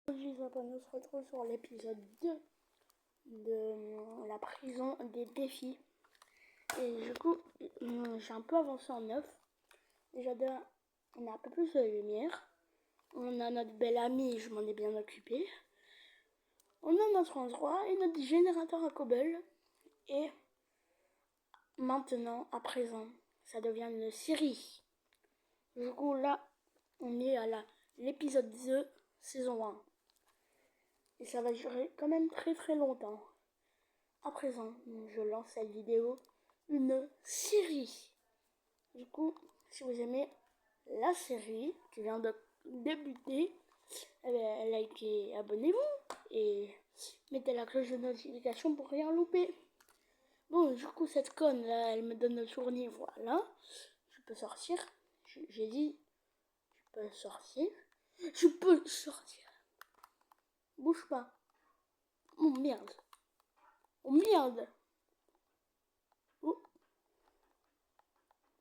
Aujourd'hui, on se retrouve sur l'épisode 2 de la prison des défis. Et du coup, j'ai un peu avancé en neuf. Déjà, on a un peu plus de lumière. On a notre belle amie, je m'en ai bien occupée. On a notre endroit et notre générateur à cobble. Et maintenant, à présent, ça devient une série. Du coup, là, on est à l'épisode 2, saison 1. Et ça va durer quand même très très longtemps. À présent, je lance cette vidéo, une série. Du coup, si vous aimez la série qui vient de débuter, likez, abonnez-vous et mettez la cloche de notification pour rien louper. Bon, du coup, cette conne là, elle me donne le tournis, voilà. Je peux sortir. J'ai dit, je peux sortir. Je peux sortir. Bouge pas. Oh merde. Oh merde. Oh.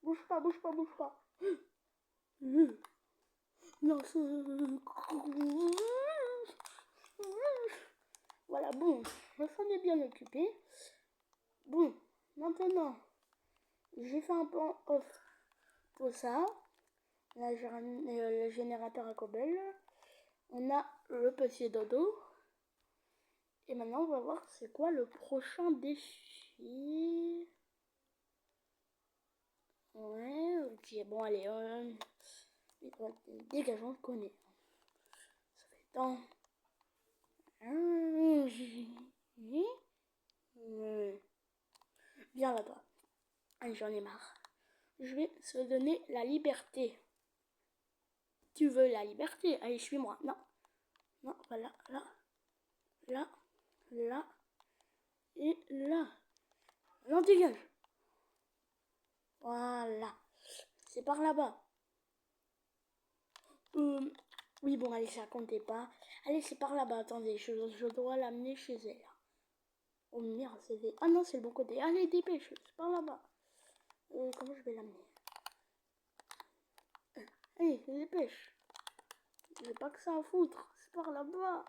Bouge pas, bouge pas, bouge pas. Non, voilà, bon, je s'en est bien occupé. Bon, maintenant, j'ai fait un plan off pour ça. Là, j'ai ramené le générateur à cobble. On a le petit dodo. Et maintenant, on va voir c'est quoi le prochain défi. Ouais, ok, bon, allez, dégageons, je connais. Ça fait temps. Viens là-bas. J'en ai marre. Je vais se donner la liberté. Tu veux la liberté? Allez, suis-moi. Non. Non, voilà, là. Là. Là. Et là. Non, dégage. Voilà. C'est par là-bas. Oui, bon, allez, ça comptait pas. Allez, c'est par là-bas. Attendez, je dois l'amener chez elle. Oh merde, ah non, c'est le bon côté. Allez, dépêche, c'est par là-bas. Comment je vais l'amener? Allez, dépêche. J'ai pas que ça à foutre. C'est par là-bas.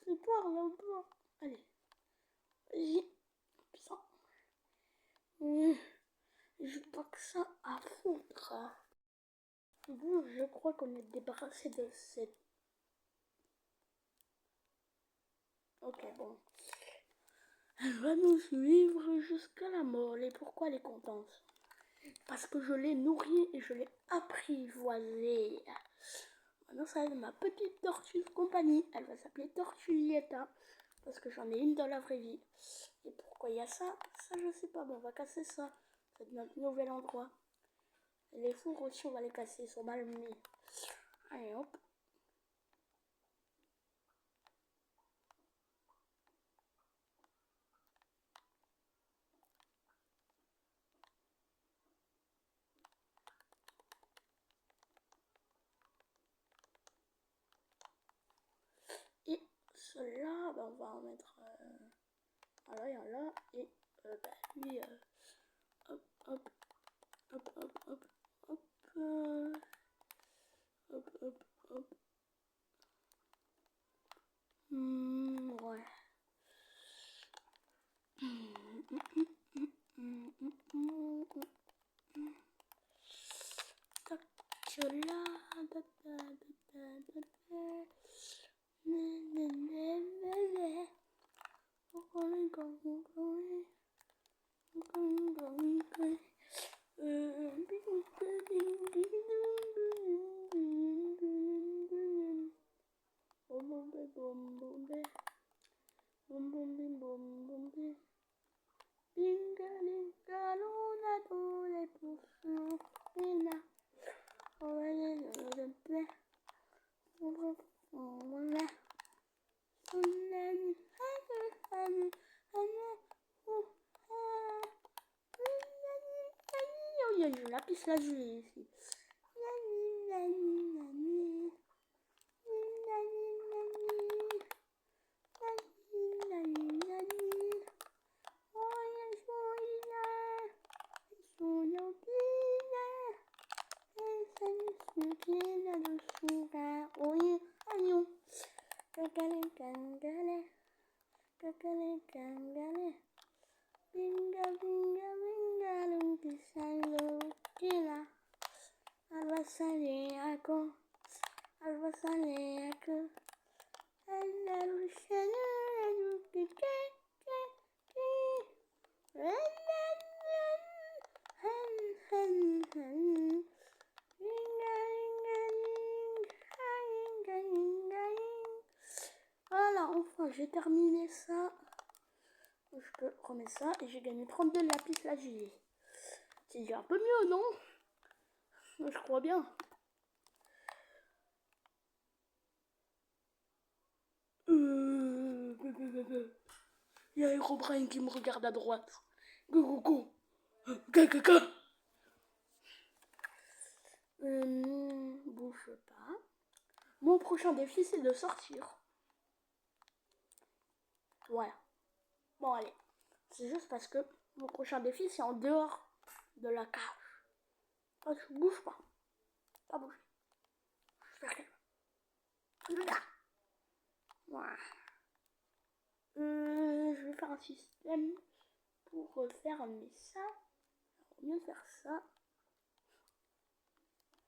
C'est par là-bas. Allez. Vas-y. Putain. J'ai pas que ça à foutre. Bon, je crois qu'on est débarrassé de cette... Ok, bon. Elle va nous suivre jusqu'à la mort. Et pourquoi elle est contente? Parce que je l'ai nourrie et je l'ai apprivoisée. Maintenant, ça va être ma petite tortue de compagnie. Elle va s'appeler Tortulietta. Parce que j'en ai une dans la vraie vie. Et pourquoi il y a ça? Ça, je sais pas. Bon, on va casser ça. C'est notre nouvel endroit. Et les fours aussi, on va les casser. Ils sont mal mis. Allez, hop. Et cela, ben, on va en mettre... voilà, il y en a là. Et lui, hop, hop, hop, hop, hop, hop, hop, hop, hop. Ouais. Tac, là, je la pisse la juge ici. con. Voilà, enfin j'ai terminé ça. Je peux remettre ça et j'ai gagné 32 lapis lazuli. C'est déjà un peu mieux, non? Je crois bien. Il y a Herobrine qui me regarde à droite. Go, go, go. Go, go, go. Bouge pas. Mon prochain défi, c'est de sortir. Voilà. Bon, allez. C'est juste parce que mon prochain défi, c'est en dehors de la cage. Je bouge pas. Pas bouger. Je fais rien. Voilà. Je vais faire un système pour fermer ça. On va mieux faire ça.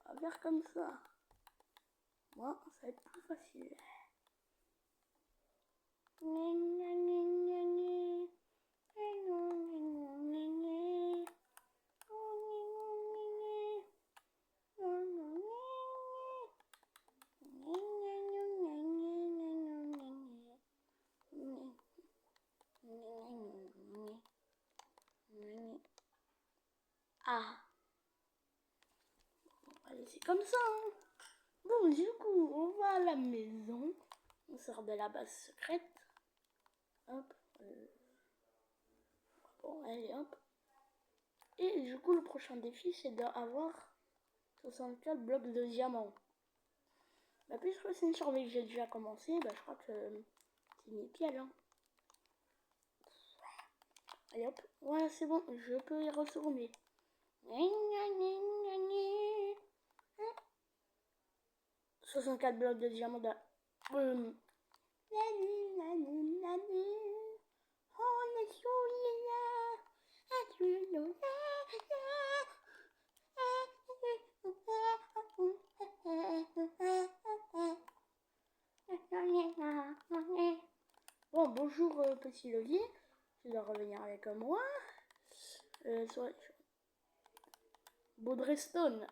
On va faire comme ça. Moi, ça va être plus facile. Ah, allez, c'est comme ça. Hein. Bon, du coup, on va à la maison. On sort de la base secrète. Hop. Bon, allez, hop. Et du coup, le prochain défi, c'est d'avoir 64 blocs de diamants. Bah, puisque c'est une survie que j'ai déjà commencé, bah, je crois que c'est nickel. Hein. Allez, hop. Voilà, c'est bon, je peux y retourner. 64 blocs de diamants. Bon, bonjour petit levier. Tu dois revenir avec moi. Baudrestone.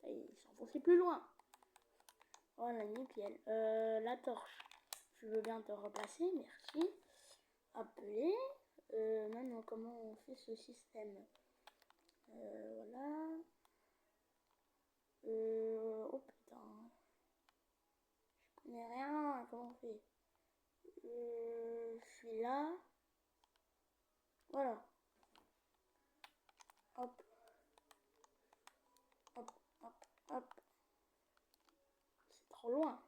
Il s'enfonçait plus loin. Voilà, nickel. La torche. Je veux bien te replacer, merci. Appeler. Maintenant, comment on fait ce système? Voilà. Oh putain. Je connais rien. Comment on fait? Je suis là. Voilà. Hop. Hop, hop, hop. C'est trop loin.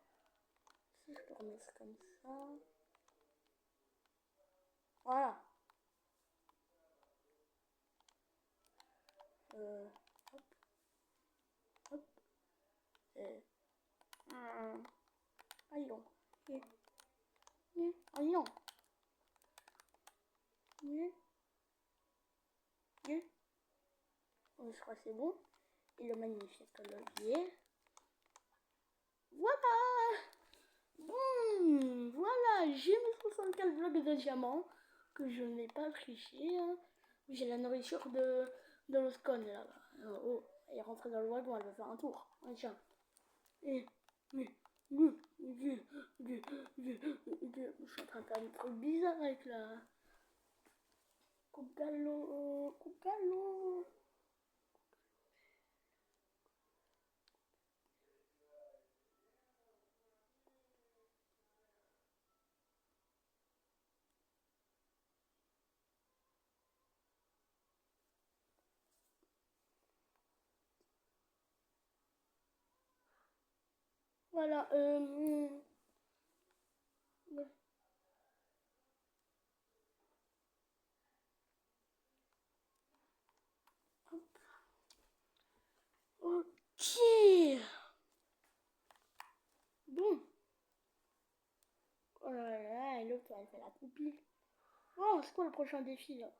Si je peux remettre comme ça. Voilà. Hop. Hop. Allons. Allons. Je crois que c'est bon. Et le magnifique levier. Voilà. Bon, voilà. J'ai mes 64 blocs de diamants que je n'ai pas triché. Hein. J'ai la nourriture de l'autre conne là-bas. Oh, elle est rentrée dans le wagon, elle va faire un tour. Ah, tiens. Et, je suis en train de faire des trucs bizarres avec la coupe galop. Voilà, ok. Bon. Oh là là, et l'autre, elle fait la poupée. Oh, c'est quoi le prochain défi, là?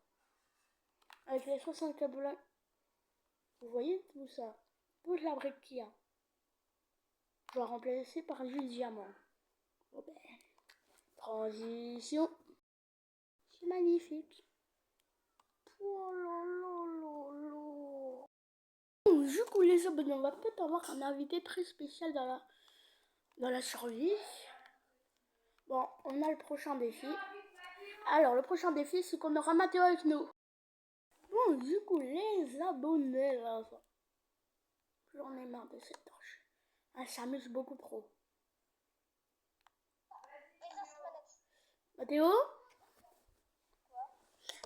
Avec les 64 blocs. Vous voyez tout ça? Toute la brique qu'il y a. Je vais remplacer par du diamant. Bon ben, transition. C'est magnifique. Oh là là là là. Bon, du coup, les abonnés, on va peut-être avoir un invité très spécial dans la survie. Bon, on a le prochain défi. Alors, le prochain défi, c'est qu'on aura Mathéo avec nous. Bon, du coup, les abonnés, là, j'en ai marre de cette torche. Elle s'amuse beaucoup trop. Mathéo?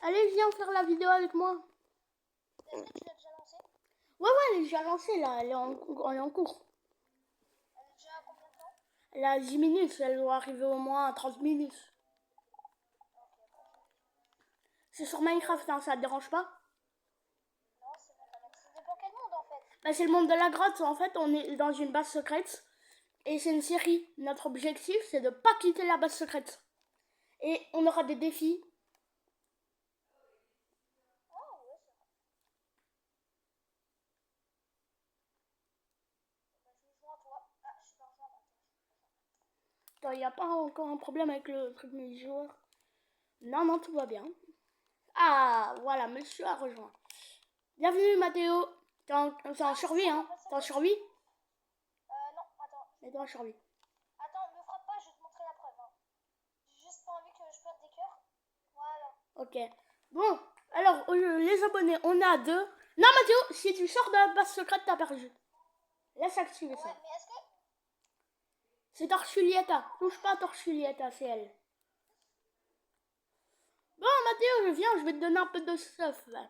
Allez, viens faire la vidéo avec moi. Est-ce que tu l'as déjà lancée? Ouais, elle est déjà lancée, là. Elle est en cours. Elle est déjà à combien de temps? Elle a 10 minutes. Elle doit arriver au moins à 30 minutes. C'est sur Minecraft, hein, ça te dérange pas? Non, c'est bon, ça dépend quel monde, en fait. Bah, c'est le monde de la grotte. En fait, on est dans une base secrète. Et c'est une série. Notre objectif, c'est de pas quitter la base secrète. Et on aura des défis. Ah, ouais, c'est vrai. Bah, je vais jouer à toi. Ah, je suis pas rejoint. Attends, il n'y a pas encore un problème avec le truc des joueurs? Non, non, tout va bien. Ah, voilà, monsieur a rejoint. Bienvenue, Mathéo. T'es en survie, hein? T'es en survie? Non, attends. Et t'es en survie. Attends, me frappe pas, je vais te montrer la preuve. Hein. J'ai juste pas envie que je perde des cœurs. Voilà. Ok. Bon, alors, les abonnés, on a deux. Non, Mathéo, si tu sors de la base secrète, t'as perdu. Laisse activer ça. Ouais, mais est-ce que... C'est Torchulietta. Touche pas à Torchulietta, c'est elle. Bon, Mathéo, viens, je vais te donner un peu de stuff. Là.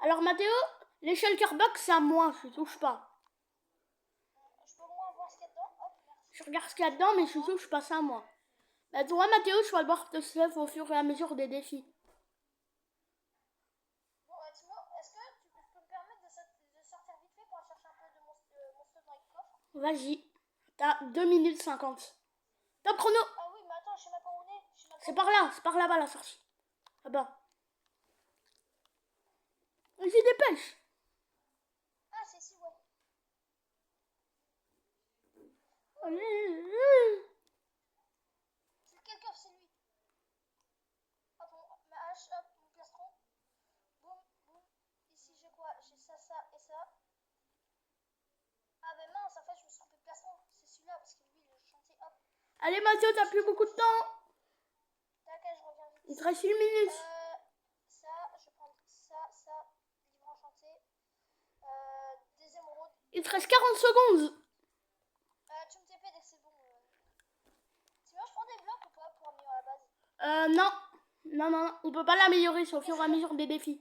Alors, Mathéo, les shulker box, c'est à moi, je touche pas. Je peux au moins voir ce qu'il y a dedans. Hop, merci. Je regarde ce qu'il y a dedans, mais je touche pas ça à moi. Bah, toi, Mathéo, je vais voir de stuff au fur et à mesure des défis. Bon, Timo, est-ce que tu peux me permettre de sortir vite fait pour aller chercher un peu de monstre dans les coffres? Vas-y. T'as 2 minutes 50. Top chrono. Ah oui, mais attends, je sais même pas où on est. C'est par là-bas la sortie. Là-bas. Vas-y, dépêche. Ah, c'est ici, ouais. Allez. C'est quel coffre, c'est lui? Hop, ma hache, hop, mon plastron. Boum, boum. Ici, j'ai quoi? J'ai ça, ça et ça. Ah, ben mince, en fait, je me suis trompé de plastron. C'est celui-là, parce que lui, le chantier, hop. Allez, Mathéo, t'as plus beaucoup de temps. Tac, je reviens vite. Il te reste 1 minute. Ça, je vais prendre ça, livre enchanté. Des émeraudes. Il te reste 40 secondes. Tu me TP dès que c'est bon. Sinon, je prends des blocs ou pas pour améliorer la base? Non. Non, on peut pas l'améliorer, c'est au fur et à mesure des défis.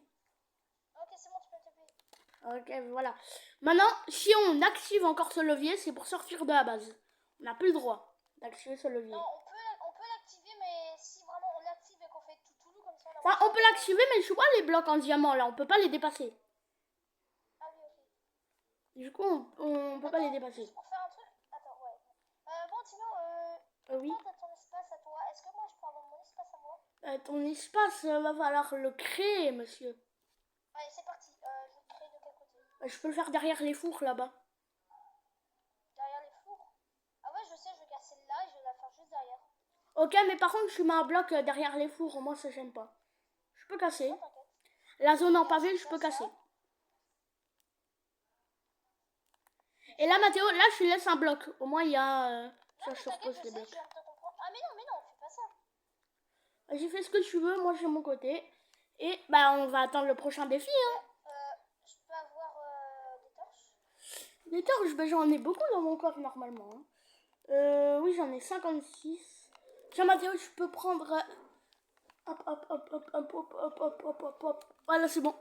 Ok, c'est bon, tu peux me TP. Ok, voilà. Maintenant, si on active encore ce levier, c'est pour sortir de la base. On n'a plus le droit d'activer ce levier. Non, on peut l'activer, mais si vraiment on l'active et qu'on fait tout comme ça... Enfin, on peut l'activer, mais je vois les blocs en diamant, là, on peut pas les dépasser. Ah oui, ok. Du coup, on peut pas les dépasser. Juste pour faire un truc... Attends, ouais. Bon, sinon, Oui. toi, t'as ton espace à toi. Est-ce que moi, je peux avoir mon espace à moi? Ton espace, va falloir le créer, monsieur. Allez, c'est parti. Je le crée de quel côté? Je peux le faire derrière les fours, là-bas. Derrière les fours? Ah ouais, je sais, je vais casser là et je vais la faire juste derrière. Ok, mais par contre, je mets un bloc derrière les fours, moi, ça gêne pas. Je peux casser. Non, t'inquiète. La zone en pavé, je peux casser. Et là, Mathéo, là, je lui laisse un bloc. Au moins, il y a... ça surpose les blocs. Ah, mais non, on fait pas ça. Vas-y, fais ce que tu veux, moi, j'ai mon côté. Et, bah, on va attendre le prochain défi, hein. Je peux avoir des torches? Des torches, bah, j'en ai beaucoup dans mon coffre, normalement. Hein. Oui, j'en ai 56. Tiens, Mathéo, je peux prendre... Hop. Voilà, c'est bon.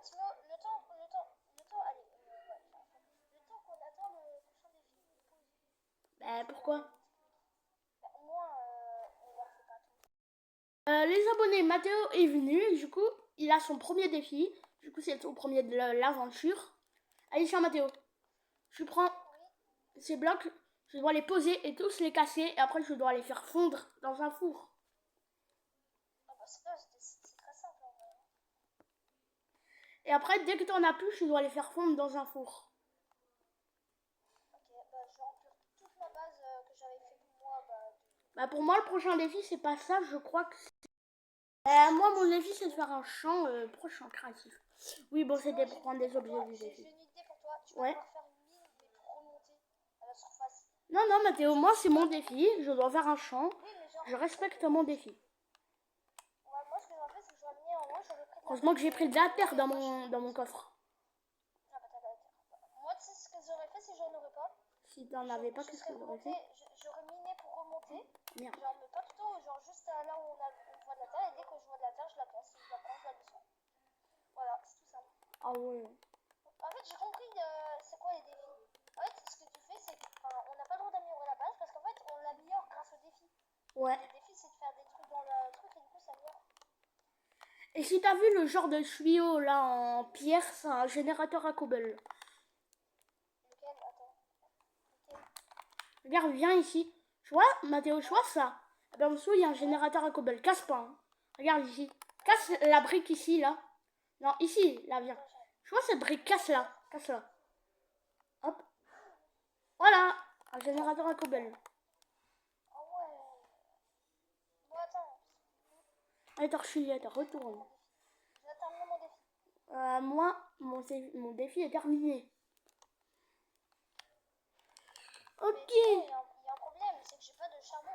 Timo, le temps, allez, le temps qu'on attend le prochain défi. Bah, pourquoi? Au moins, on leur fait pas tout. Les abonnés, Mathéo est venu, du coup, il a son premier défi. Du coup, c'est au premier de l'aventure. Allez, tiens, Mathéo. Je prends ces blocs, je dois les poser et tous les casser. Et après, je dois les faire fondre dans un four. Ah bah c'est très simple en vrai. Et après, dès que tu en as plus, je dois les faire fondre dans un four. Bah pour moi, le prochain défi, c'est pas ça. Je crois que moi, mon défi, c'est de faire un champ prochain créatif. Oui, bon, c'était pour prendre des objets du défi. J'ai une idée pour toi. Tu vas Ouais. devoir faire une mine, mais pour remonter à la surface. Non, non, Mathéo, moi, c'est mon défi. Je dois faire un champ. Oui, mais genre. Je respecte mon défi. Ouais, moi, ce que j'aurais fait, c'est que j'aurais mis en haut, j'aurais pris de la Heureusement terre. que j'ai pris de la terre dans mon coffre. Ah, bah, t'as de la terre. Moi, tu sais ce que j'aurais fait si j'en aurais pas? Si t'en avais pas, qu'est-ce que j'aurais fait? J'aurais miné pour remonter. Merde. Genre, mais pas tout haut, genre juste là où on voit de la terre. Et dès que je vois de la terre, je la place. Je la prends, je la descends. Voilà, c'est tout simple. Ah ouais. En fait, j'ai compris c'est quoi les défis. En fait, ce que tu fais, c'est qu'on n'a pas le droit d'améliorer la base parce qu'en fait, on l'améliore grâce au défi. Ouais. Le défi, c'est de faire des trucs dans le truc et du coup, ça améliore. Et si t'as vu le genre de tuyau là en pierre, c'est un générateur à cobble. Lequel? Attends. Lequel? Regarde, viens ici. Tu vois, Mathéo, tu vois ça? Eh ben, en dessous, il y a un générateur à cobble. Casse pas. Hein. Regarde ici. Casse la brique ici, là. Non, ici, là, viens. Tu vois cette brique? Casse-la. Casse-la. Hop. Voilà. Un générateur à cobble. Ah ouais. Bon, attends. Allez, Torchillette, retourne. J'ai terminé mon défi. Moi, mon défi est terminé. Ok. Mais il y a un problème, c'est que j'ai pas de charbon.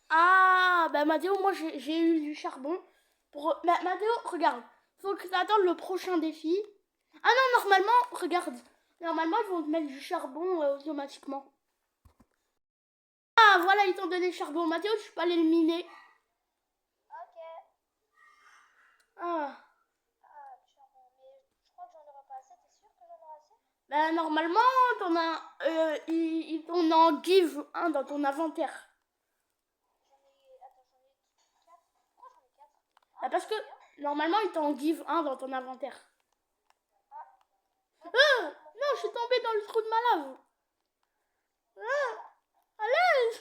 Ah, bah Mathéo, moi j'ai eu du charbon. Bah, Mathéo, regarde. Faut que tu attendes le prochain défi. Ah non, normalement, regarde. Normalement, ils vont te mettre du charbon automatiquement. Ah, voilà, ils t'ont donné le charbon. Mathéo, tu peux aller le miner. Ok. Ah. Ah, du charbon. Mais je crois que j'en aurai pas assez. T'es sûr que j'en aurai assez? Bah, normalement, ils t'en en give un dans ton inventaire. Attends, j'en ai 4. Pourquoi j'en ai 4? Bah, parce que normalement, ils t'en give un dans ton inventaire. Ah. Non, je suis tombée dans le trou de ma lave. À l'aise.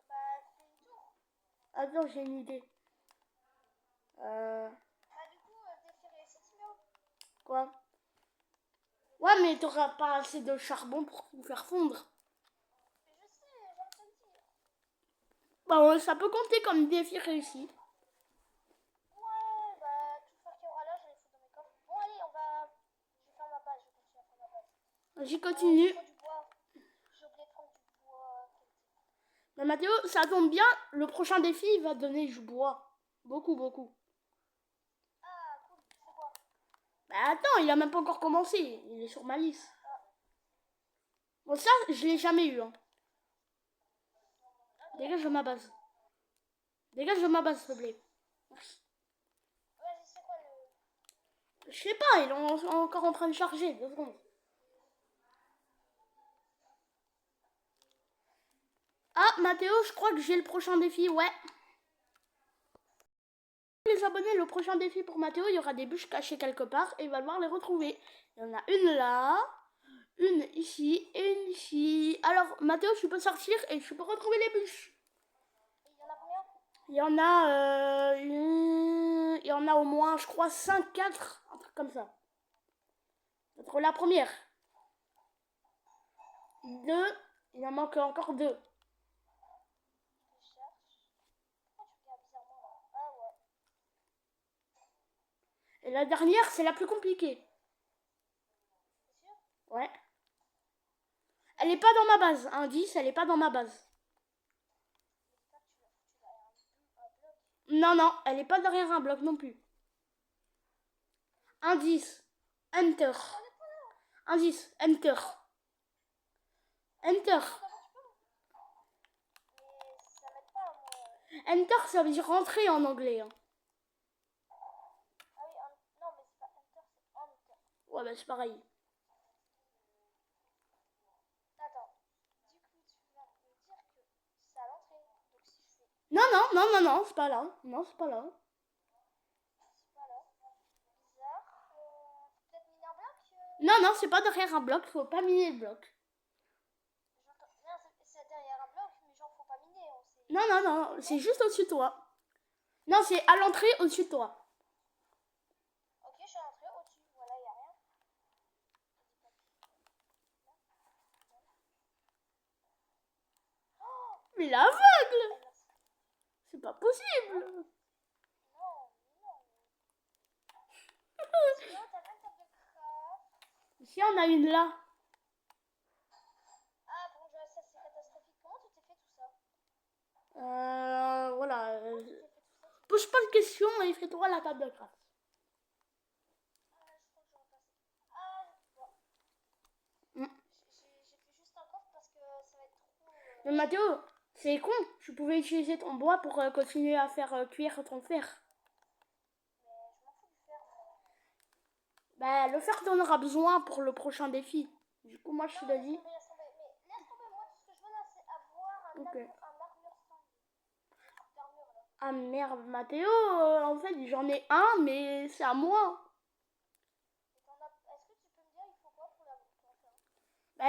Bah, fais une tour. Attends, j'ai une idée. Bah, du coup, défi réussi, Timo. Quoi? Ouais, mais t'auras pas assez de charbon pour tout faire fondre. Mais je sais, j'en te le dire. Bah, ça peut compter comme défi réussi. Ouais, bah, tout faire qu'il y aura là, je vais les foutre dans mes coffres. Bon, allez, je vais faire ma base, je vais continuer à faire ma base. J'y continue. Il faut du bois. J'ai oublié de prendre du bois. Mais Mathéo, ça tombe bien, le prochain défi, il va donner du bois. Beaucoup, beaucoup. Ah, cool, c'est quoi? Bah attends, il a même pas encore commencé. Il est sur ma liste. Bon, ça, je l'ai jamais eu. Hein. Dégage de ma base. Dégage de ma base, s'il te plaît. Merci. Vas-y, c'est quoi le... Je sais pas, il est encore en train de charger. 2 secondes. Ah, Mathéo, je crois que j'ai le prochain défi, ouais. Les abonnés, le prochain défi pour Mathéo, il y aura des bûches cachées quelque part et il va devoir les retrouver. Il y en a une là, une ici et une ici. Alors, Mathéo, tu peux sortir et tu peux retrouver les bûches. Il y en a combien? Il y en a au moins, je crois, 5, 4, un truc comme ça. Entre la première. 2, il en manque encore 2. Je cherche. Pourquoi tu regardes bizarrement là? Ah ouais. Et la dernière, c'est la plus compliquée. C'est sûr? Ouais. Elle est pas dans ma base. Indice, elle est pas dans ma base. J'espère que tu l'as foutu derrière un bloc. Non, non, elle est pas derrière un bloc non plus. Indice. Enter. Indice. Enter. Enter. Mais ça m'aide pas, moi. Enter, ça veut dire rentrer en anglais. Hein. Ah oui, non, mais c'est pas enter, c'est enter. Ouais, bah c'est pareil. Attends. Du coup, tu vas me dire que c'est à l'entrée. Donc si je fais... Non, non, non, non, non, c'est pas là. Non, c'est pas là. C'est pas là. Bizarre. Faut peut-être miner un bloc Non, non, c'est pas derrière un bloc. Faut pas miner le bloc. Non, c'est derrière un bloc, mais genre faut pas miner. Non, non, non, c'est juste au-dessus de toi. Non, c'est à l'entrée au-dessus de toi. Ok, je suis à l'entrée, au-dessus. Voilà, y a rien. pas possible. Non. Sinon, t'as pas une table de craft. Si on a une là. Ah bon, ça c'est catastrophique. Comment tu t'es fait tout ça? Voilà. Comment tu t'es fait tout ça? Pose pas de questions et fais-toi la table de craft. Ah, je crois que je repasse. Ah, bon. Mm. J'ai fait juste un coffre parce que ça va être trop. Mais Mathéo, c'est con. Tu pouvais utiliser ton bois pour continuer à faire cuire ton fer. Mais je m'en fous du fer. Bah, le fer, t'en auras besoin pour le prochain défi. Du coup, moi, je te Non, l'ai dit. laisse tomber. Mais laisse tomber, moi, tout ce que je veux là, c'est avoir un Ok. armure stand. Un truc d'armure là. Ah merde, Mathéo, en fait, j'en ai un, mais c'est à moi. Et est-ce que tu peux me dire, il faut quoi pour la faire? Bah,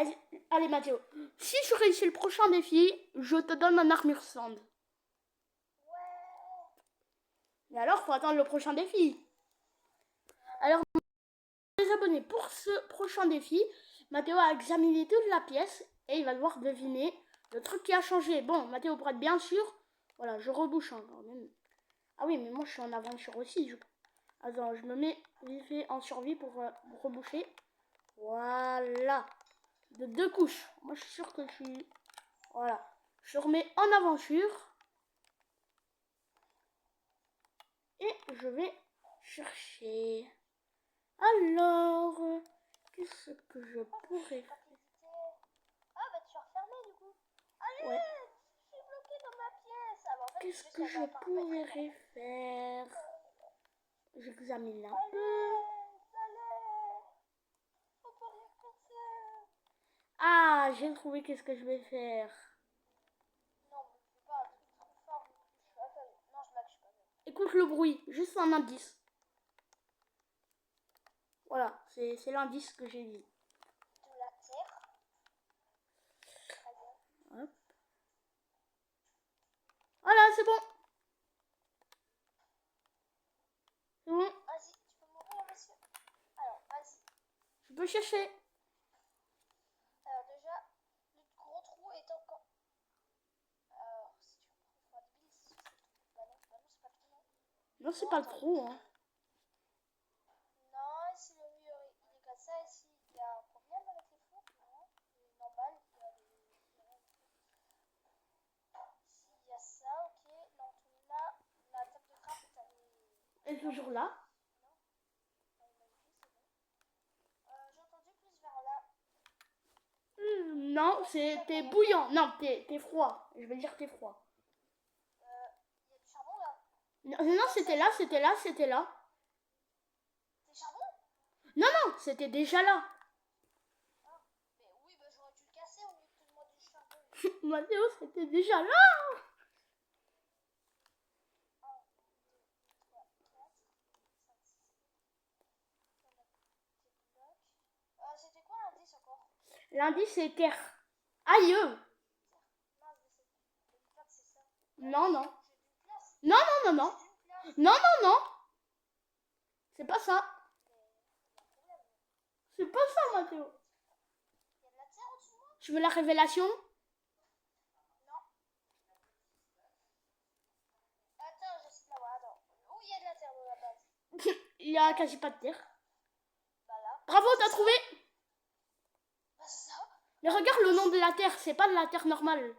allez, Mathéo, si tu réussis le prochain défi, je te donne un armure stand. Ouais. Mais alors, faut attendre le prochain défi. Alors, les abonnés, pour ce prochain défi, Mathéo a examiné toute la pièce et il va devoir deviner le truc qui a changé. Bon, Mathéo, pour être bien sûr, voilà, je rebouche quand même. Ah oui, mais moi, je suis en aventure aussi, du coup. Attends, je me mets vite fait en survie pour reboucher. Voilà. De 2 couches. Moi, je suis sûre que je suis... Voilà. Je remets en aventure. Et je vais chercher. Alors, qu'est-ce que je pourrais faire? Ah bah tu as refermé du coup. Allez, Ouais. je suis bloquée dans ma pièce. Ah bah en fait, Qu'est-ce juste que ça je va pas pourrais faire? J'examine un peu. Allez, faut pas rien casser. Ah, j'ai trouvé qu'est-ce que je vais faire. Non, mais je fais pas un truc trop fort. Je suis aveugle. Non, je suis pas aveugle. Écoute le bruit, juste un indice. Voilà, c'est l'indice que j'ai dit. De la terre. Très bien. Hop. Voilà, c'est bon. C'est bon. Vas-y, tu peux m'ouvrir, monsieur? Alors, vas-y. Je peux chercher. Alors déjà, le gros trou est encore... Alors, si tu veux faire des bêtises, bah non, c'est pas le trou, non. Non, c'est pas le trou, hein. Non, ici le mur il est comme ça, ici il y a un problème avec les fours, non? Il est normal, il y a les... Ici il y a ça, ok. Donc là, la table de craft, Elle est toujours là. elle est magnifique, c'est bon. J'ai entendu plus vers là. Non, t'es bouillant. Non, t'es froid. Je vais dire t'es froid. Il y a du charbon là. Non, c'était là. C'est charbon? Non, c'était déjà là. Ah, mais oui, bah j'aurais dû le casser au lieu de te demander du charbon. Mathéo, c'était déjà là. 1, 2, 3, 4, 5, 6, 7. On a des blocs. C'était quoi l'indice encore? L'indice, c'est terre. Aïe. Mince, c'est pas que c'est ça. Non, non. J'ai d'une place. Non, non, non, non. J'ai d'une place. Non, non, non. C'est pas ça. C'est pas ça, Mathéo. Il y a de la terre au-dessus de moi? Tu veux la révélation? Non. Attends, j'essaie de la voir. Attends. Où il y a de la terre dans la base? Il y a quasi pas de terre. Bah là. Bravo, t'as trouvé. Bah c'est ça. Mais regarde le nom de la terre. C'est pas de la terre normale.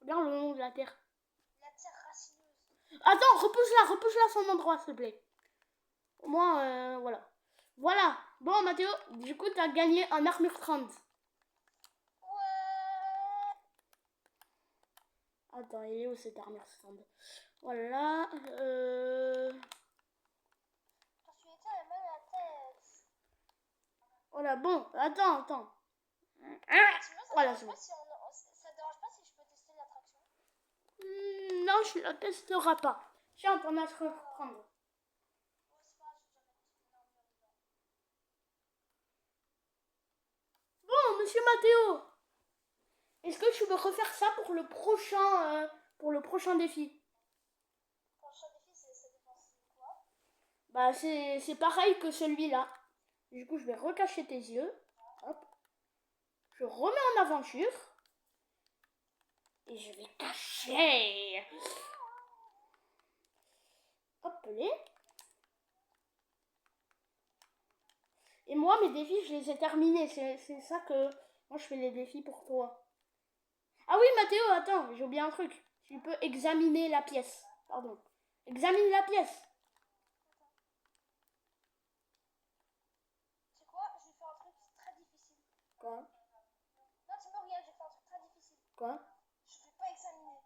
Regarde le nom de la terre. La terre racineuse. Attends, repousse-la à son endroit, s'il te plaît. Au moins, voilà. Voilà. Bon, Mathéo, du coup, t'as gagné un armure 30. Ouais. Attends, il est où cette armure 30? Voilà. Parce que tu as mal à la tête. Voilà, bon. Attends. Sinon, Voilà, c'est bon. ça te dérange pas si je peux tester l'attraction? Non, je la testerai pas. Tiens, t'en as à reprendre. Oh, c'est pas grave, je vais déjà mettre une armure dedans. Bon, monsieur Mathéo, est-ce que tu veux refaire ça pour le prochain défi? Prochain défi, ça dépend de quoi? Bah, c'est pareil que celui-là. Du coup, je vais recacher tes yeux. Hop. Je remets en aventure. Et je vais cacher. Hop, les. Et moi, mes défis, je les ai terminés. C'est ça que... Moi, je fais les défis pour toi. Ah oui, Mathéo, attends, j'ai oublié un truc. Tu peux examiner la pièce. Pardon. Examine la pièce. Tu sais quoi? Je vais faire un truc très difficile. Quoi? Non, tu me regardes, je vais faire un truc très difficile. Quoi? Je vais pas examiner.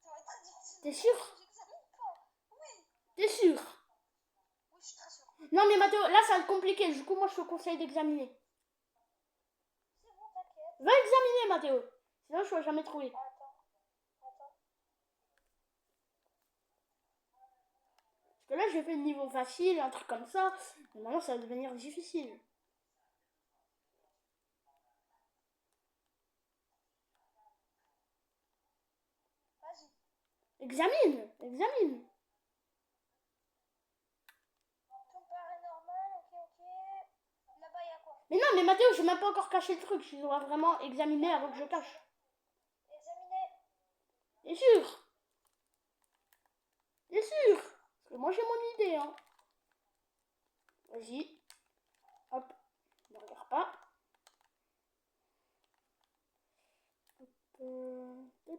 Ça va être très difficile. T'es sûr? J'examine pas. Oui. T'es sûr? Oui, je suis très sûre. Non, mais Mathéo, là, ça va être compliqué. Du coup, moi, je te conseille d'examiner. C'est bon, t'inquiète. Va examiner, Mathéo. Sinon, je ne vais jamais trouver. Attends. Parce que là, j'ai fait le niveau facile, un truc comme ça. Mais maintenant, ça va devenir difficile. Vas-y. Examine. Examine. Tout me paraît normal, ok. Là-bas, il y a quoi? Mais non, mais Mathéo, j'ai même pas encore caché le truc. Je dois vraiment examiner avant que je cache. Examiner. T'es sûr? T'es sûr? Parce que moi, j'ai mon idée, hein. Vas-y. Hop. Ne regarde pas. Hop. Hop.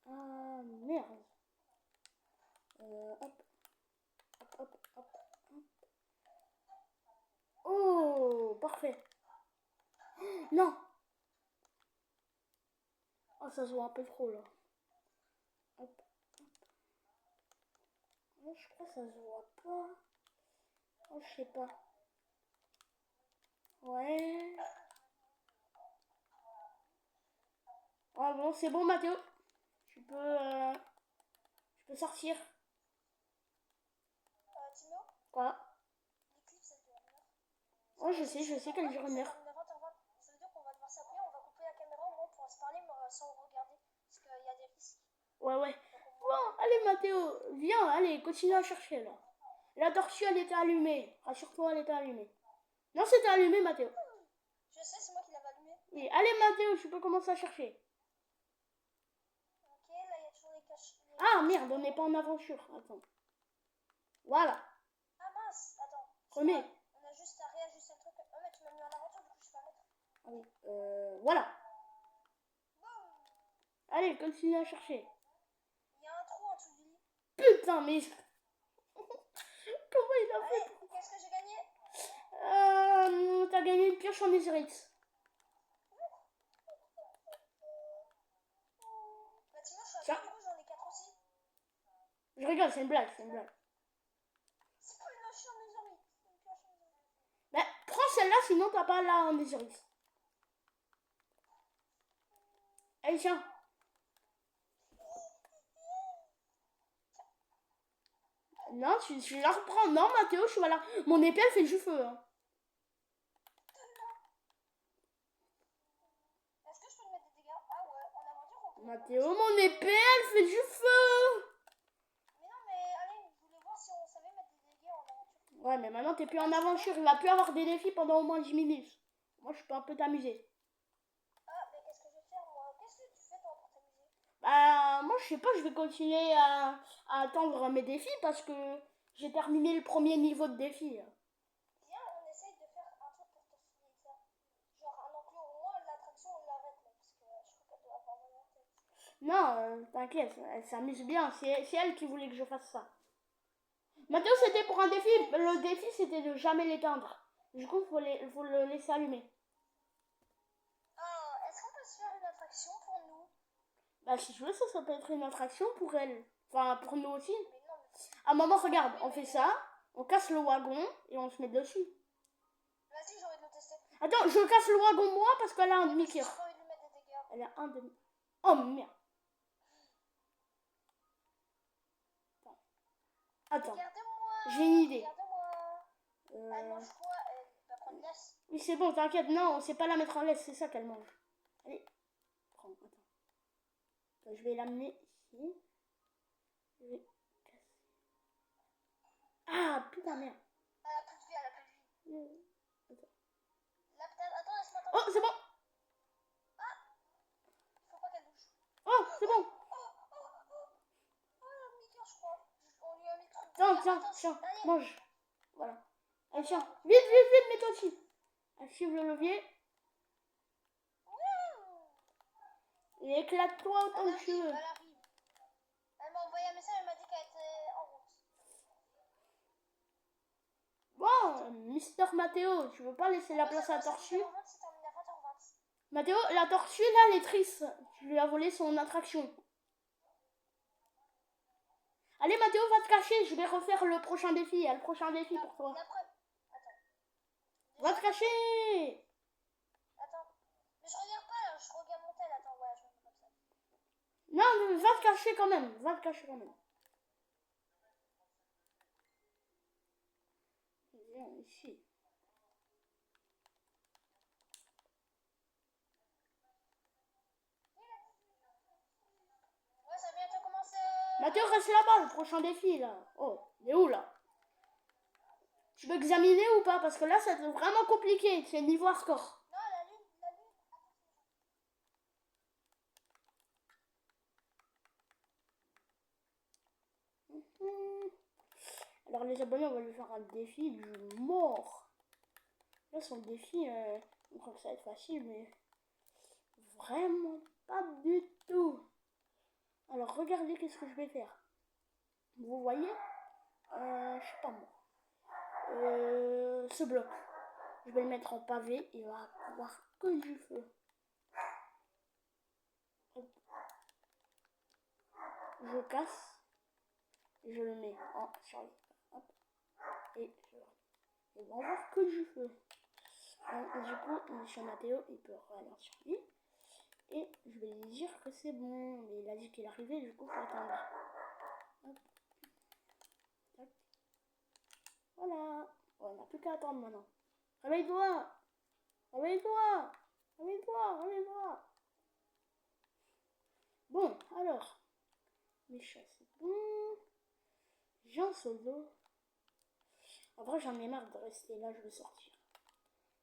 Ah merde. Hop. Hop, hop, hop, hop. Oh, parfait. Non. Oh, ça se voit un peu trop là. Hop, hop. Oh, je crois que ça se voit pas. Oh, je sais pas. Ouais. Ah bon, c'est bon, Mathéo. Tu peux sortir. Tino, Quoi? l'éclipse, elle dure 1 heure. Oh, je sais qu'elle dure 1 heure. Ça veut dire qu'on va devoir s'appeler, on va couper la caméra, au moins on pourra se parler mais sans regarder. Parce qu'il y a des risques. Ouais, ouais. Bon, allez, Mathéo. Viens, allez, continue à chercher là. La tortue, elle était allumée. Rassure-toi, elle était allumée. Non, c'était allumé, Mathéo. Je sais, c'est moi qui l'avais allumé. Oui, allez, Mathéo, tu peux commencer à chercher. Ok, là il y a toujours les caches. Ah, merde, on n'est pas en aventure. Attends. Voilà. Ah mince, attends. Remets. On a juste à réajuster le truc. Oh, mais tu m'as mis en aventure, du coup je peux la mettre. Ah oui, voilà. Allez, continue à chercher. Il y a un trou en dessous du lit. Putain, mais... Comment il a Allez, fait pour... qu'est-ce que j'ai gagné? T'as gagné une pioche en netherite. Bah Tino, je suis à Tiens. 2 du coup, j'en ai 4 aussi. Je rigole, c'est une blague, c'est une blague. C'est pas une pioche en netherite. C'est une pioche en netherite. Mais prends celle-là, sinon t'as pas là en netherite. Allez, tiens. Non, tu la reprends. Non, Mathéo, je suis là. Mon épée, elle fait du feu. Hein. Est-ce que je peux lui mettre des dégâts? Ah ouais, en aventure on peut. Mathéo, mon épée, elle fait du feu. Mais non, mais allez, je voulais voir si on savait mettre des dégâts en aventure. Ouais, mais maintenant t'es plus en aventure. Il va plus avoir des défis pendant au moins 10 minutes. Moi, je peux un peu t'amuser. Ah, mais qu'est-ce que je vais faire moi? Qu'est-ce que tu fais toi pour t'amuser? Bah, moi, je sais pas, je vais continuer à attendre mes défis parce que j'ai terminé le premier niveau de défi. Viens, on essaye de faire un truc pour te finir ça. Genre un enclos, au moins l'attraction on l'arrête là, parce que je crois qu'elle doit avoir mal à la tête. Non, t'inquiète, elle s'amuse bien. C'est elle qui voulait que je fasse ça. Mathéo, c'était pour un défi. Le défi, c'était de jamais l'éteindre. Du coup, faut le laisser allumer. Ah, est-ce qu'on peut se faire une attraction pour nous? Bah, si tu veux, ça peut être une attraction pour elle. Enfin, pour nous aussi. Mais non, mais... Ah, maman, regarde, on fait ça. On casse le wagon et on se met dessus. Vas-y, j'ai envie de le tester. Attends, je casse le wagon moi parce qu'elle a un demi-cœur. J'ai envie de lui mettre des dégâts. Elle a un demi. Oh merde. Attends, Regardez-moi. j'ai une idée. Regardez-moi. Elle mange quoi? Elle va prendre l'as. Oui, c'est bon, t'inquiète. Non, c'est pas la mettre en laisse, c'est ça qu'elle mange. Allez, prends, attends. Je vais l'amener ici. Je vais casser. Ah, putain, merde. Elle a plus de vie, elle a plus de vie. Attends. Là, peut-être. Attends, laisse-moi Oh, attendre. c'est bon. Faut pas qu'elle bouge. Oh, c'est bon. Oh, elle a mis cœur, je crois. On lui a mis le truc. Tiens, tiens, mange. Voilà. Allez, tiens. Vite, mets-toi dessus. Active le levier. Et éclate-toi autant que tu veux. Elle arrive. Elle m'a envoyé un message, elle m'a dit qu'elle était en route. Bon, Mister Mathéo, tu veux pas laisser la place à la tortue? Mathéo, la tortue là, elle est triste. Tu lui as volé son attraction. Allez Mathéo, va te cacher, je vais refaire le prochain défi. Il y a le prochain défi pour toi. Va te cacher. Attends. Mais je regarde pas là, je regarde mon tel. Attends, ouais, je me comme ça. Non, mais va te cacher quand même. Va te cacher quand même. Viens ici. Ouais, ça vient de commencer. Mathéo, reste là-bas, le prochain défi là. Oh, il est où là? Tu veux examiner ou pas? Parce que là, c'est vraiment compliqué. C'est niveau hardcore. Non, la lune. Alors les abonnés, on va lui faire un défi du mort. Là, son défi, on croit que ça va être facile, mais vraiment pas du tout. Alors regardez qu'est-ce que je vais faire. Vous voyez, je sais pas moi, ce bloc. Je vais le mettre en pavé et il va avoir que du feu. Hop. Je casse et je le mets en sur les. Hop. Et il va avoir que du feu. Donc, du coup, monsieur Mathéo, il peut revenir sur lui. Et je vais lui dire que c'est bon. Mais il a dit qu'il arrivait, du coup, faut attendre. Hop. Tac. Voilà. Oh, on n'a plus qu'à attendre maintenant. Réveille-toi. Réveille-toi. Réveille-toi. Réveille-toi. Bon, alors. Mes chats, c'est bon. Jean Solo. En vrai, j'en ai marre de rester là, je vais sortir.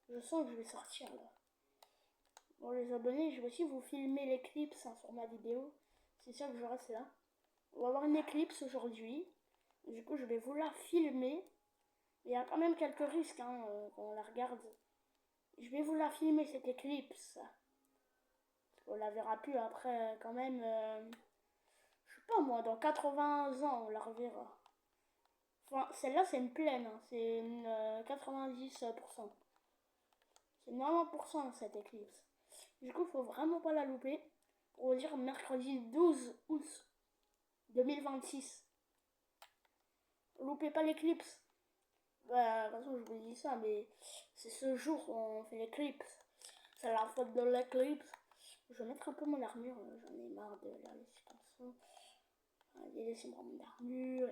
Je sens que je vais sortir là. Bon, les abonnés, je vais aussi vous filmer l'éclipse sur ma vidéo. C'est sûr que je reste là. On va avoir une éclipse aujourd'hui. Du coup, je vais vous la filmer. Il y a quand même quelques risques quand on la regarde. Je vais vous la filmer cette éclipse. On la verra plus après quand même. Je sais pas moi, dans 80 ans on la reverra. Enfin, celle-là c'est une pleine. Hein. C'est une 90%. C'est 90% cette éclipse. Du coup, faut vraiment pas la louper. Pour vous dire, mercredi 12 août 2026. Loupez pas l'éclipse. Bah, de toute façon, je vous dis ça, mais c'est ce jour où on fait l'éclipse. C'est la faute de l'éclipse. Je vais mettre un peu mon armure. J'en ai marre de la laisser comme ça. Allez, laissez-moi mon armure.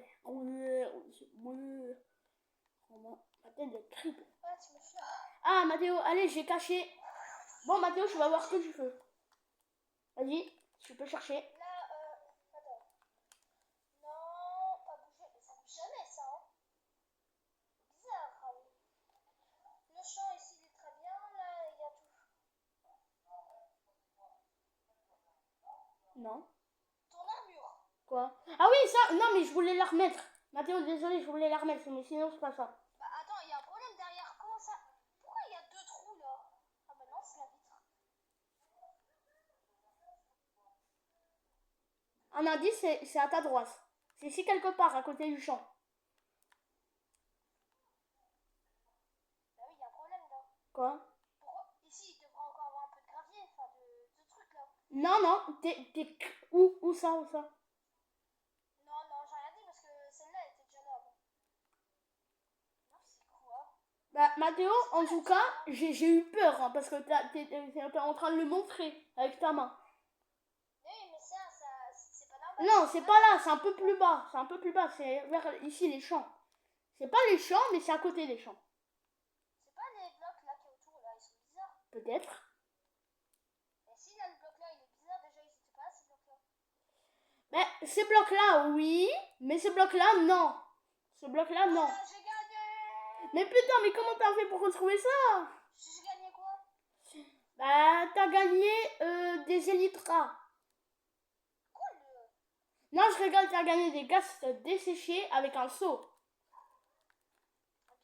Ma tête de triple. Ah, Mathéo, allez, j'ai caché. Bon, Mathéo, je vais avoir que du feu. Vas-y, tu peux chercher. Là, attends. Non, pas bouger. Mais ça bouge jamais, ça, hein. Bizarre, Raoul. Le champ ici, il est très bien. Là, il y a tout. Non. Ton armure. Quoi? Ah oui, ça. Non, mais je voulais la remettre. Mathéo, désolé, je voulais la remettre, mais sinon, c'est pas ça. Bah, attends, il y a un problème derrière. Comment ça? Pourquoi il y a 2 trous, là? Ah, bah non, c'est la vitre. Un indice, c'est à ta droite. C'est ici quelque part, à côté du champ. Bah oui, il y a un problème, là. Quoi? Pourquoi? Ici, il devrait encore avoir un peu de gravier, enfin, de trucs, là. Non, t'es où ça? Non, j'ai rien dit parce que celle-là était déjà là avant. Non, c'est quoi? Bah, Mathéo, en tout cas, j'ai eu peur, hein, parce que t'es en train de le montrer avec ta main. Oui, mais ça, c'est pas normal. Non, c'est pas là, c'est un peu plus bas. C'est un peu plus bas, c'est vers ici les champs. C'est pas les champs, mais c'est à côté des champs. C'est pas les blocs là qui est autour Peut-être. Et si là, le bloc là, il est bizarre, déjà, il n'était pas, ces blocs-là. Mais ces blocs-là, oui. Mais ces blocs-là, non. Ce bloc-là, non. Voilà, j'ai gagné! Mais putain, mais comment t'as fait pour retrouver ça? J'ai gagné quoi? Bah, t'as gagné des élytras. Cool! Non, je rigole, t'as gagné des gaz desséchés avec un seau.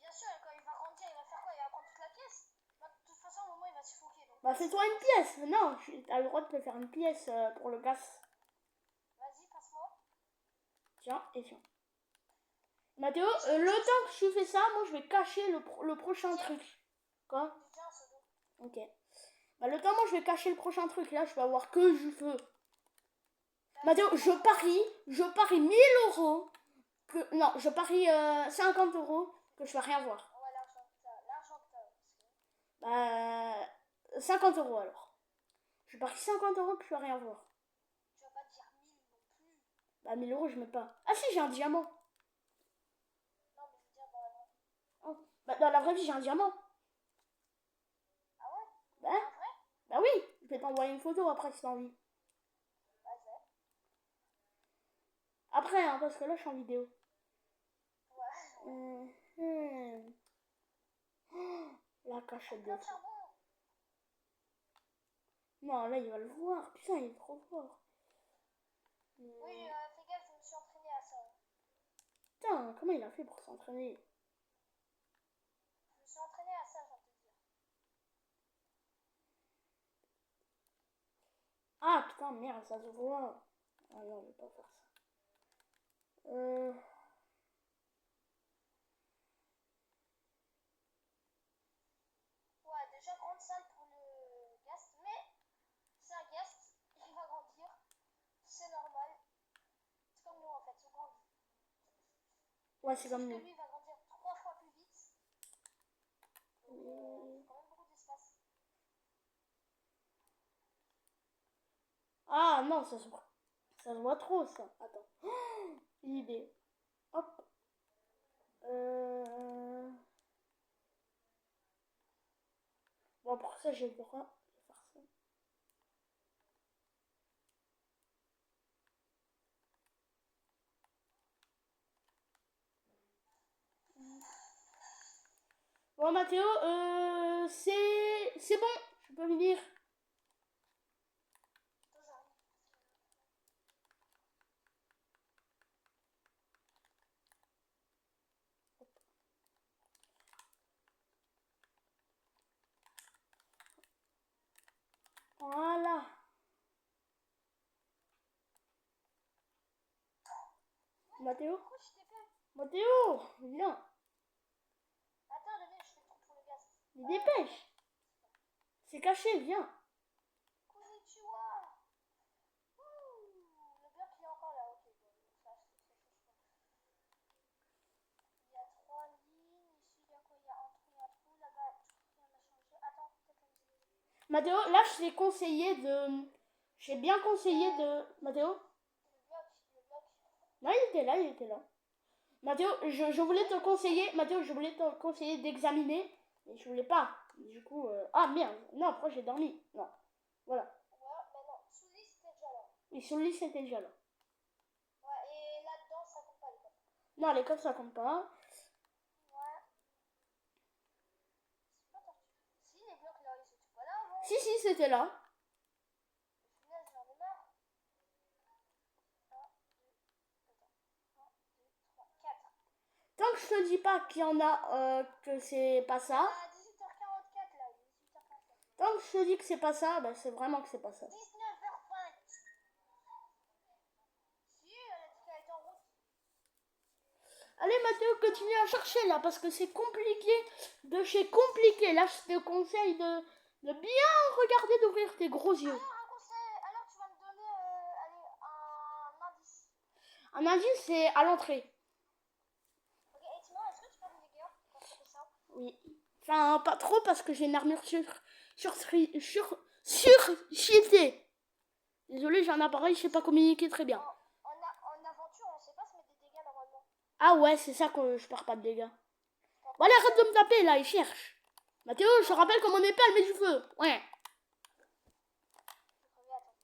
Bien sûr, et quand il va grandir, il va faire quoi? Il va prendre toute la pièce? Bah, de toute façon, au moment, il va suffoquer. Donc... Bah, fais-toi une pièce. Non, t'as le droit de te faire une pièce pour le gaz. Vas-y, passe-moi. Tiens, et tiens. Mathéo, le temps que tu fais ça, moi, je vais cacher le prochain truc. Quoi? J'ai déjà un seau d'eau. Ok. Bah, le temps, moi, je vais cacher le prochain truc. Là, je vais avoir que du feu. Mathéo, je parie 1000 euros. Non, je parie 50 euros que je vais rien voir. Ouais, l'argent que t'as. Bah, 50 euros alors. Je parie 50 euros que je vais rien voir. Tu vas pas dire 1000 non plus. Bah, 1000 euros, je mets pas. Ah si, j'ai un diamant. Non, mais je veux dire, bah non. Oh. Bah, dans la vraie vie, j'ai un diamant. Ah ouais? Bah, En vrai? bah oui, je vais t'envoyer une photo après si t'as envie. Vas-y. Après, hein, parce que là, je suis en vidéo. Ouais. Oh, la cachette de Plein de feu. charbon. Non, là, il va le voir. Putain, il est trop fort. Oui, fais gaffe, je me suis entraînée à ça. Putain, comment il a fait pour s'entraîner? Je me suis entraînée à ça, j'ai envie de te dire. Ah, putain, merde, ça se voit. Ah non, je vais pas faire ça. Ouais, déjà grande salle pour le gast, mais c'est un gast, il va grandir, c'est normal. C'est comme nous en fait, on grandit. Ouais, c'est comme Sauf que nous. lui, il va grandir 3 fois plus vite. Donc, il faut quand même beaucoup d'espace. Ah non, ça se voit trop, ça. Attends. Oh, idée. Hop. Bon, pour ça, j'ai le droit de faire ça. Bon, Mathéo, c'est bon. Je peux venir. Attends, j'arrive. Voilà. Mathéo, Pourquoi je t'ai fait? Mathéo, viens. Attends, Denis, je fais le trou pour le gast. Mais dépêche. C'est caché, viens. Konnichiwa. Le bloc il est encore là, ok. Bon, donc ça, c'est très chaud. Il y a 3 lignes, ici il y a quoi? Il y a un trou, là-bas, rien n'a changé. Attends, peut-être la musique. Mathéo, là, je t'ai conseillé de... J'ai bien conseillé de... Mathéo? Le bloc. Non, il était là. Mathéo, je voulais te conseiller... Mathéo, je voulais te conseiller d'examiner, mais je voulais pas. Du coup... Ah, merde. Non, après, j'ai dormi. Non. Voilà. Ouais, mais non, sous lit c'était déjà là. Et sur le lit, c'était déjà là. Ouais, et là-dedans, ça compte pas les coffres. Non, les coffres, ça compte pas. Ouais. C'est pas tortue. Si, les blocs là, ils étaient pas là avant. Si, c'était là. Punaise, j'en ai marre. 1, 2, attends. 1, 2, 3, 4. Tant que je te dis pas qu'il y en a, que c'est pas ça. Ah, 18h44 là, 18h44. Tant que je te dis que c'est pas ça, bah c'est vraiment que c'est pas ça. 19h20. Si, elle a dit qu'elle était en route. Allez Mathéo, continue à chercher là, parce que c'est compliqué de chez compliqué. Là, je te conseille de bien regarder, d'ouvrir tes gros yeux. Alors, un conseil, alors tu vas me donner allez, un indice. Un indice, c'est à l'entrée. Ok, et sinon, est-ce que tu peux me dégueuler quand je fais ça? Oui. Enfin, pas trop, parce que j'ai une armure surcheatée. Désolé, j'ai un appareil, je sais pas communiquer très bien. En aventure, on sait pas se mettre des dégâts normalement. Ah ouais, c'est ça que je perds pas de dégâts. Bon, allez, arrête de me taper là, il cherche. Mathéo, je te rappelle que mon épée, elle met du feu. Ouais. Je vais crever, attends.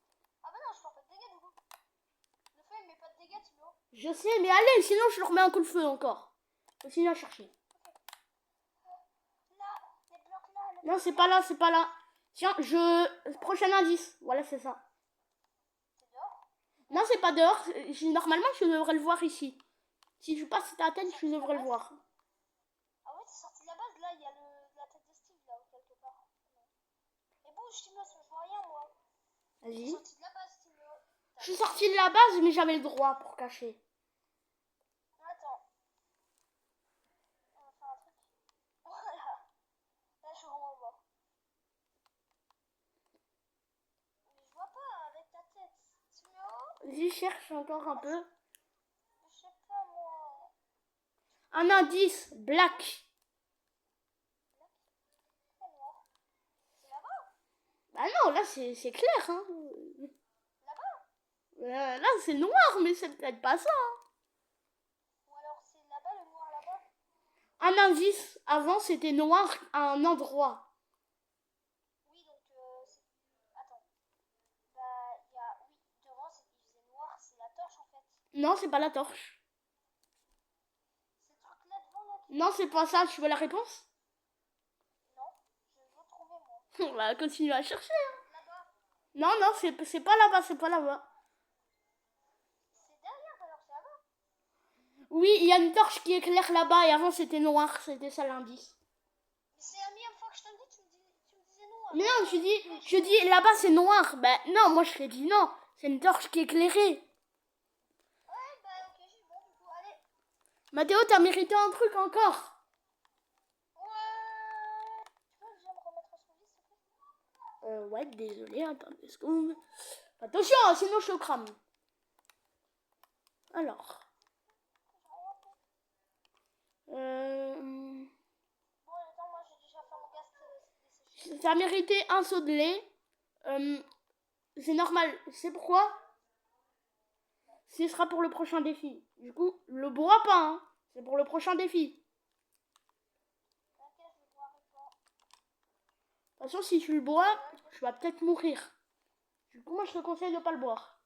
Ah bah non, je prends pas de dégâts du coup. Le feu il met pas de dégâts, Thibaut. Je sais, mais allez, sinon je leur remets un coup de feu encore. Continue à chercher. Là, les blocs là. Non, c'est pas là, c'est pas là. Tiens, prochain indice. Voilà, c'est ça. C'est dehors. Non, c'est pas dehors. Normalement, je devrais le voir ici. Si je passe ta tête, je devrais le voir. Ah ouais, t'es sorti de la base, là, il y a la tête de Steve, là, quelque part. Mais bouge, Thibaut, je vois rien, moi. T'es Vas-y. sorti de la base, Thibaut. Je suis sortie de la base, mais j'avais le droit pour cacher. Attends. On va faire un truc. Voilà. Là, je suis vraiment mort. Mais je vois pas avec ta tête. Thibaut, J'y cherche encore un peu. je sais pas, moi. Un indice, black. C'est noir. C'est là-bas. Bah non, là c'est clair. Hein. Là-bas. Là c'est noir, mais c'est peut-être pas ça. Ou alors c'est là-bas, le noir là-bas. Un indice, avant c'était noir à un endroit. Oui, donc attends. Bah, il y a. Oui, devant, il faisait noir, c'est la torche en fait. Non, c'est pas la torche. C'est le truc là devant là. Non, c'est pas ça. Tu veux la réponse? Non, je veux trouver moi. On va continuer à chercher. Là-bas. Non, non, c'est pas là-bas, c'est pas là-bas. C'est derrière alors, c'est là-bas. Oui, il y a une torche qui éclaire là-bas et avant c'était noir, c'était ça l'indice. Mais c'est la millième fois que je te le dis, tu me disais non. Mais non, je dis là-bas c'est noir. Ben non, moi je t'ai dit non, c'est une torche qui est éclairée. Ouais, bah ok, j'ai bon du coup, allez. Mathéo, t'as mérité un truc encore. Ouais. Tu peux déjà me remettre sur vie, s'il te plaît? Ouais, désolé, attends une seconde. Attention, sinon je te crame. Alors. Bon, attends, moi j'ai déjà fait mon gaz. T'as mérité un seau de lait. C'est normal. C'est pourquoi? Ce sera pour le prochain défi. Du coup, le bois pas, hein. C'est pour le prochain défi. T'inquiète, je boirai pas. De toute façon, si tu le bois, tu vas peut-être mourir. Du coup, moi, je te conseille de pas le boire.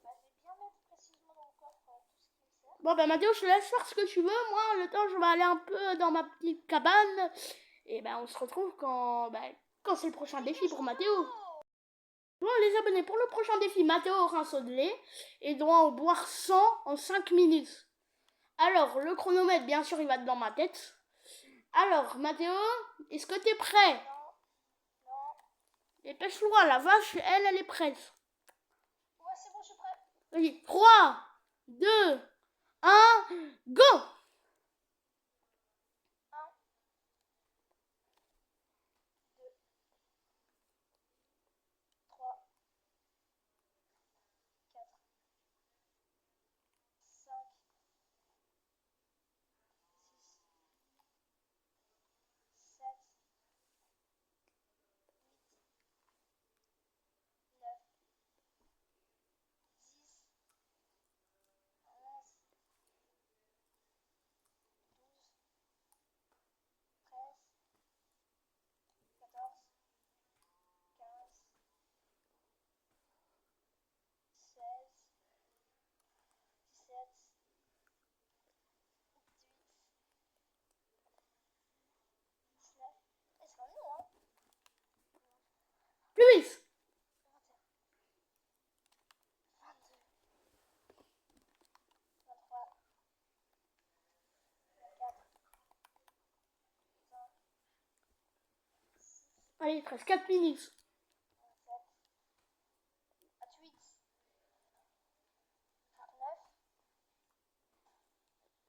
Bah, je vais bien mettre précisément dans le coffre tout ce qui me sert. Bon, ben, Mathéo, je te laisse faire ce que tu veux. Moi, le temps, je vais aller un peu dans ma petite cabane. Et ben, on se retrouve quand c'est le prochain défi pour Mathéo. Bon, les abonnés, pour le prochain défi, Mathéo aura un seau de lait et doit en boire 100 en 5 minutes. Alors, le chronomètre, bien sûr, il va être dans ma tête. Alors, Mathéo, est-ce que t'es prêt? Non. Dépêche-toi, la vache, elle est prête. Ouais, c'est bon, je suis prêt. Vas-y, 3, 2, 1, go! 1, 2, 3, 4, 5, 6, 7, 8, 9, 10, 11, 12, 13, 14, 15, 16, 17, 18, 19. Eh, c'est pas long, hein? Plus vite! 21, 22, 23, 24, 25, 26, Allez, il te reste 4 minutes. 27, 28, 29,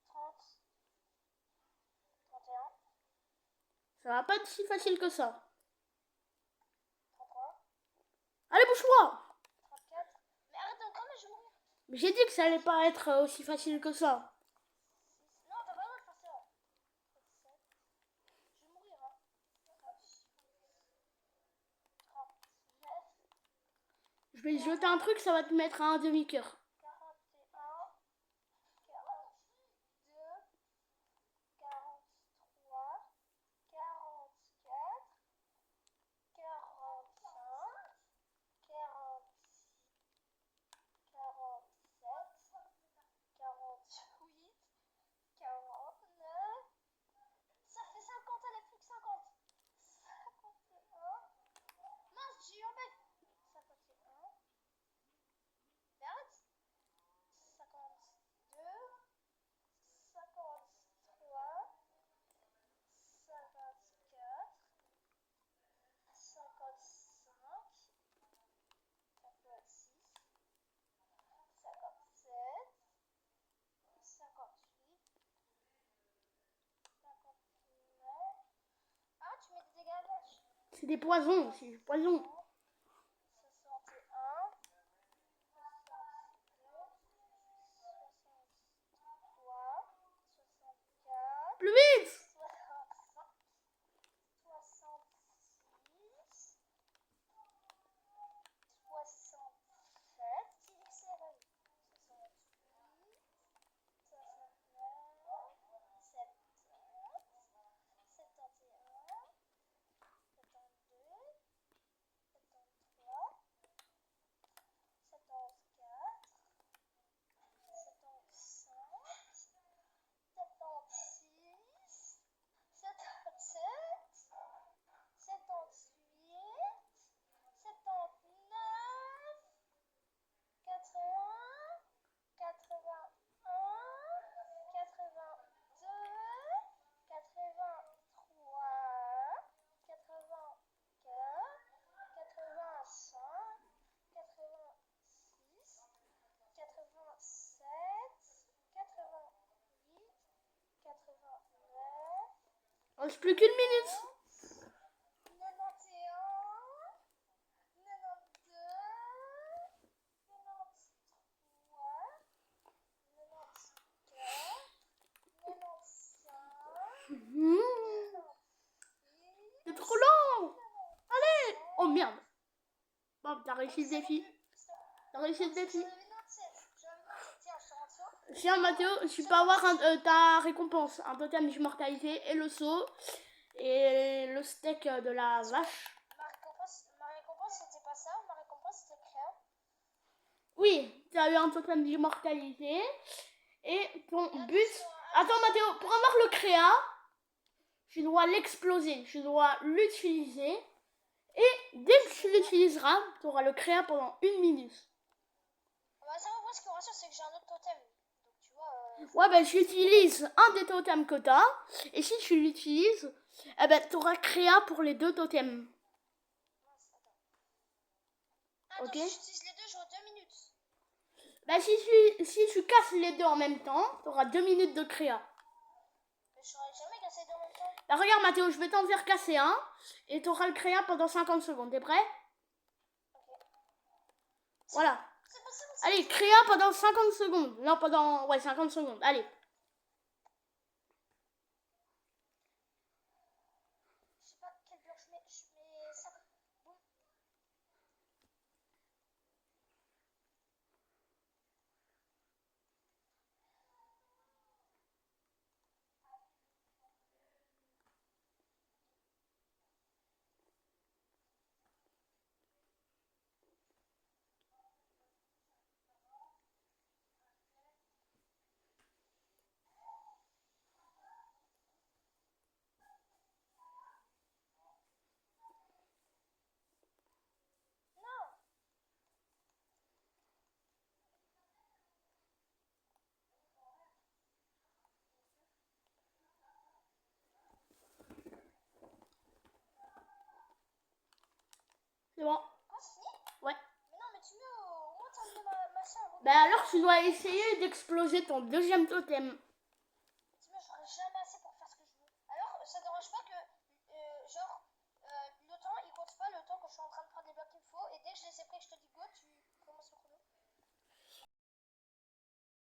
30, 31, Ça va pas être si facile que ça. 33, Allez, bouge-toi! 34. Mais arrête encore, mais je vais mourir. Mais j'ai dit que ça allait pas être aussi facile que ça. 6. Non, t'as pas le droit de faire ça. 37. Je vais mourir, hein. 39. Je vais te jeter un truc, ça va te mettre à un demi-cœur. 41, 42, 43, 44, C'est des poisons, c'est du poison. 61, 62, 63, 64, Plus vite! 66, 67, qui dit que c'est vrai. 68, 69, 70, 71, 72, 73, 74, 75, 76, 77, 78, 79, 80, 81, 82, 83, 84, 85, 86, 87, 88, 89, Il reste plus qu'une minute. 91, 92, 93, 94, 95, Mmh, 96, c'est trop long. Allez. Oh merde. Bon, t'as réussi le défi. T'as réussi le défi. Tiens Mathéo, tu peux avoir ta récompense, un totem d'immortalité et le seau et le steak de la vache. Ma récompense c'était pas ça, ma récompense c'était créa. Oui, tu as eu un totem d'immortalité et ton but... Attends Mathéo, pour avoir le créa, tu dois l'exploser, tu dois l'utiliser et dès que tu l'utiliseras, tu auras le créa pendant 1 minute. Bah ça, moi ce qui me rassure c'est que j'ai un autre totem. Donc tu vois... Ouais, ben tu utilises un des totems que tu as et si tu l'utilises, eh ben, tu auras créa pour les 2 totems. Attends, Ok. si j'utilise les deux, j'aurai 2 minutes. Bah si tu casses les 2 en même temps, tu auras 2 minutes de créa. Mais je saurais jamais casser les deux en même temps. Bah regarde Mathéo, je vais t'en faire casser un et tu auras le créa pendant 50 secondes. T'es prêt? Ok. Voilà. C'est pas ça, Allez, créa pendant 50 secondes. Non, pendant... Ouais, 50 secondes. Allez. Je sais pas quelle bloc je mets ça. Boum. Non. C'est bon. Ah, c'est fini? Ouais. Mais non, mais tu mets au moins t'as mis ma chambre. Bah alors tu dois essayer d'exploser ton deuxième totem.